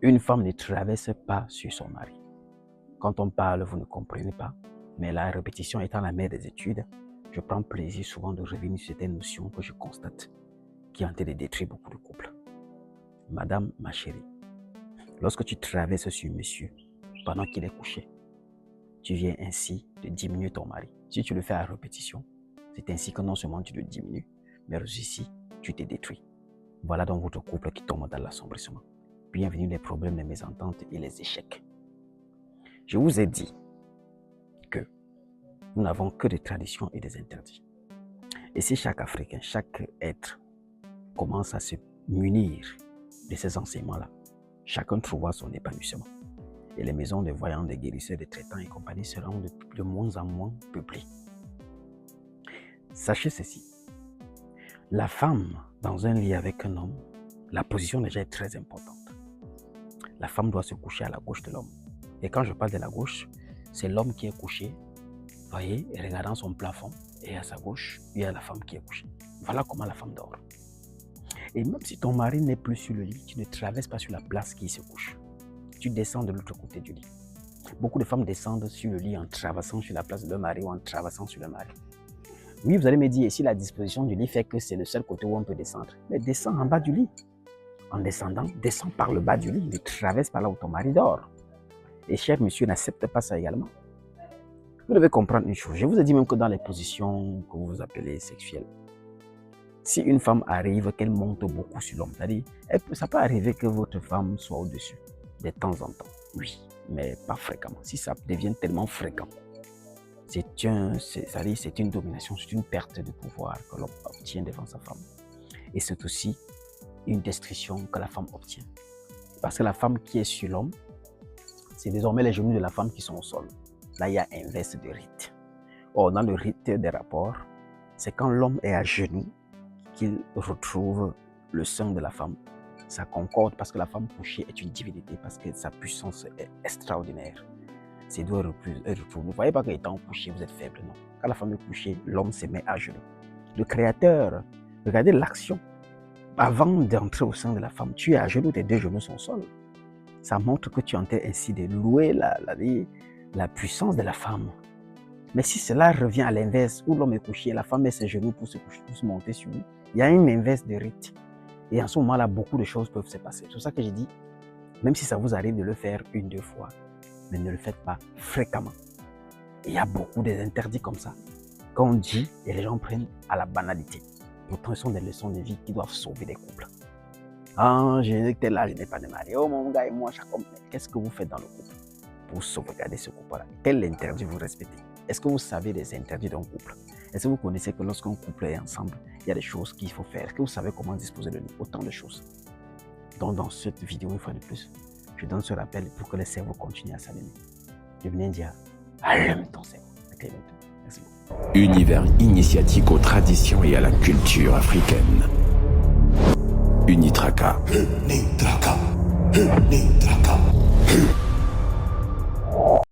Une femme ne traverse pas sur son mari. Quand on parle, vous ne comprenez pas, mais la répétition étant la mère des études, je prends plaisir souvent de revenir sur certaines notions que je constate qui ont en train de détruire beaucoup de couples. Madame, ma chérie, lorsque tu traverses sur monsieur pendant qu'il est couché, tu viens ainsi de diminuer ton mari. Si tu le fais à répétition, c'est ainsi que non seulement tu le diminues, mais aussi tu te détruis. Voilà donc votre couple qui tombe dans l'assombrissement. Bienvenue les problèmes, les mésententes et les échecs. Je vous ai dit que nous n'avons que des traditions et des interdits. Et si chaque Africain, chaque être commence à se munir de ces enseignements-là, chacun trouvera son épanouissement. Et les maisons de voyants, de guérisseurs, de traitants et compagnie seront de moins en moins peuplées. Sachez ceci, la femme dans un lit avec un homme, la position déjà est très importante. La femme doit se coucher à la gauche de l'homme. Et quand je parle de la gauche, c'est l'homme qui est couché, voyez, regardant son plafond, et à sa gauche, il y a la femme qui est couchée. Voilà comment la femme dort. Et même si ton mari n'est plus sur le lit, tu ne traverses pas sur la place qui se couche. Tu descends de l'autre côté du lit. Beaucoup de femmes descendent sur le lit en traversant sur la place de leur mari ou en traversant sur le mari. Oui, vous allez me dire, si la disposition du lit fait que c'est le seul côté où on peut descendre, mais descends en bas du lit. En descendant, descends par le bas du lit, ne traverse par là où ton mari dort. Et cher monsieur, n'accepte pas ça également. Vous devez comprendre une chose. Je vous ai dit même que dans les positions que vous appelez sexuelles, si une femme arrive, qu'elle monte beaucoup sur l'homme, c'est-à-dire, ça peut arriver que votre femme soit au-dessus, de temps en temps, oui, mais pas fréquemment. Si ça devient tellement fréquent, c'est une domination, c'est une perte de pouvoir que l'homme obtient devant sa femme. Et c'est aussi une destruction que la femme obtient. Parce que la femme qui est sur l'homme, c'est désormais les genoux de la femme qui sont au sol. Là, il y a inverse de rite. Or, dans le rite des rapports, c'est quand l'homme est à genoux qu'il retrouve le sein de la femme. Ça concorde parce que la femme couchée est une divinité, parce que sa puissance est extraordinaire. C'est d'où elle retrouve. Vous ne voyez pas qu'étant couché, vous êtes faible, non. Quand la femme est couchée, l'homme se met à genoux. Le Créateur, regardez l'action. Avant d'entrer au sein de la femme, tu es à genoux, tes deux genoux sont au sol. Ça montre que tu es en train ainsi de louer la puissance de la femme. Mais si cela revient à l'inverse, où l'homme est couché et la femme met ses genoux pour se monter sur lui, il y a une inverse de rite. Et en ce moment-là, beaucoup de choses peuvent se passer. C'est pour ça que j'ai dit, même si ça vous arrive de le faire une, deux fois, mais ne le faites pas fréquemment. Et il y a beaucoup d'interdits comme ça. Quand on dit, et les gens prennent à la banalité. Pourtant, ce sont des leçons de vie qui doivent sauver des couples. Ah, je n'étais là, je n'ai pas de mari. Oh, mon gars et moi, chaque homme. Qu'est-ce que vous faites dans le couple pour sauvegarder ce couple-là? Quel interdit vous respectez? Est-ce que vous savez des interdits d'un couple? Est-ce que vous connaissez que lorsqu'un couple est ensemble, il y a des choses qu'il faut faire? Est-ce que vous savez comment disposer de nous? Autant de choses. Donc, dans cette vidéo, une fois de plus, je donne ce rappel pour que le cerveau continue à s'allumer. Je viens dire, allume ton cerveau. Okay, merci beaucoup. Univers initiatique aux traditions et à la culture africaine. Unitraka. Unitraka. Unitraka.